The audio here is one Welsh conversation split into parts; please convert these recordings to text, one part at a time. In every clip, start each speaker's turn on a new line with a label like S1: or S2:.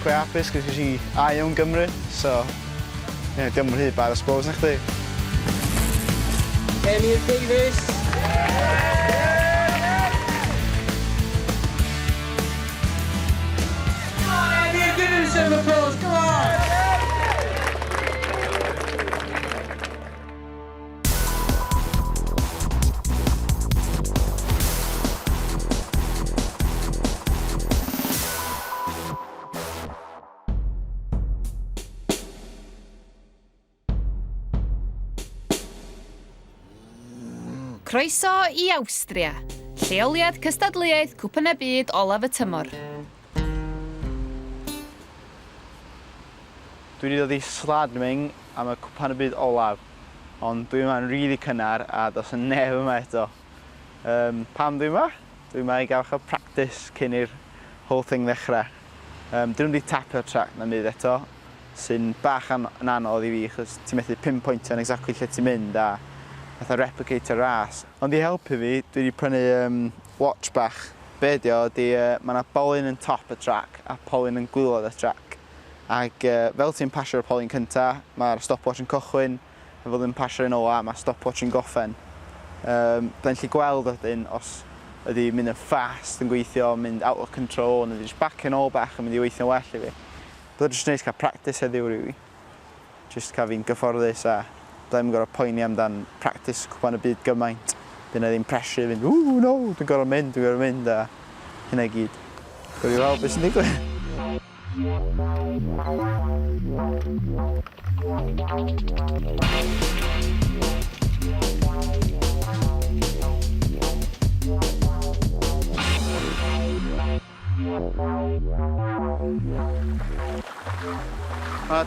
S1: quite hapus because she ail yn Gymru, so dim rhy bad I suppose na chdi.
S2: Emyr Davies. Come on, Emyr, give him some applause, come on!
S3: Croeso I Austria, lleoliad cystadleuaeth Cwpan y Byd olaf y tymor.
S1: Dwi wedi dod I Schladming am y Cwpan y Byd olaf, ond dwi yma'n rili cynnar a dos yn neb yma eto. Pam dwi yma? Dwi yma I gael chael practice cyn i'r whole thing ddechrau. Dyn nhw wedi tapio'r track na myd eto, sy'n bach yn anodd I fi, achos ti'n methu pinpointio yn exactly lle ti'n mynd a fatha replicator ras. Ond I helpu fi, dwi wedi prynu watch bach. Be di o, mae yna bolyn yn top y track a polyn yn gwylod y track. Ac fel ti'n pasio'r polyn cynta, mae'r stopwatch yn cychwyn, a fel ti'n pasio'r un ola, mae stopwatch yn goffen. Byddai'n lli gweld wedyn os ydy mynd yn fast yn gweithio, mynd out of control, neu ydy just back yn ôl bach yn mynd I weithio'n well I fi. Byddai'n just neis cael practice heddiw rili. Just cael fi'n gyfforddus a byddai'n gorfod poeni amdan practice Cwpan y Byd gymaint. Bydd yna ddim pressure fynd, no, dwi'n gorfod mynd, a hynna I gyd. Gwyd I weld beth sy'n digwydd.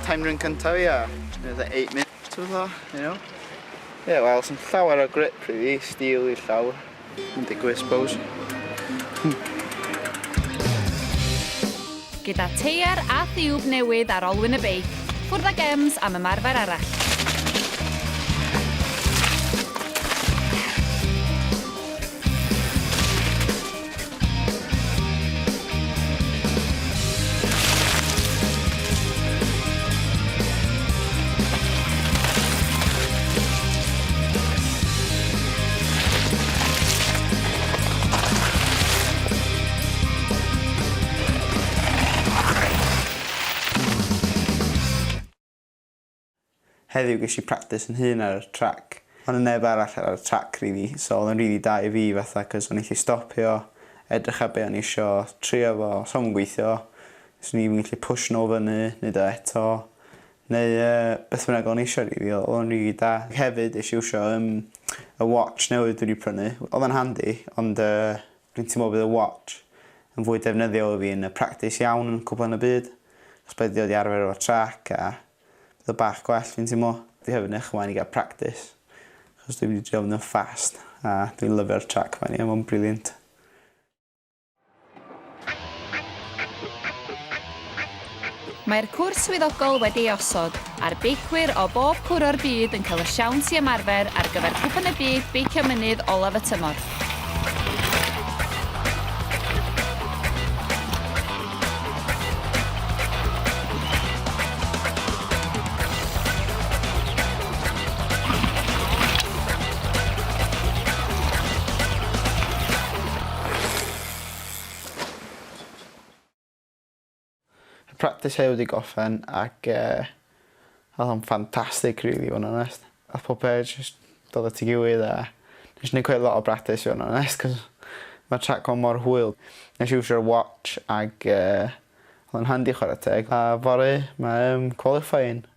S1: Time run cyntaf I, a 8 minutes. You know? Wel, sy'n llawer o grip rili, steel i'r llawr. Yn digwydd, suppose.
S3: Gyda teiar a thiwb newydd ar olwyn y beic, ffwrdd ag ems am ymarfer arall.
S1: Heddiw ges I practice yn hun ar y track. Ond yn neb arall ar y track rili, so oedd yn rili da I fi fatha, cos o'n I gallu stopio, edrych ar be o'n I isio, trio fo, os o'n gweithio. So o'n i'n gallu push nhw fyny, neu do eto, neu beth bynnag o'n I isio rili, oedd yn rili da. Hefyd, eisiau iwsio y watch newydd dwi wedi prynu. Oedd yn handi, ond dwi'n teimlo bydd y watch yn fwy defnyddiol I fi yn y practice iawn yn Cwpan y Byd. Os beth wedi arfer o'r track a bydd y bach gwell fi'n teimlo. Dwi hefyd yn ymlaen I gael practice. Chos dwi wedi drio fynd yn fast a dwi'n lyfio'r track fan I, a mae'n briliant.
S3: Mae'r cwrs swyddogol wedi ei osod, a'r beicwyr o bob cwr o'r byd yn cael y siawns I ymarfer ar gyfer Cwpan y Byd beicio mynydd olaf y tymor.
S1: Practice hefyd wedi goffen ac oedd o'n ffantastig rili, fod yn onest. A pob peth jyst dod at ei gilydd a nes I neud quite a lot o practice, fod yn onest, cos mae'r track o'n mor hwyl. Nes I iwsio'r watch ac oedd yn handi chwarae teg. A fory, mae qualifying.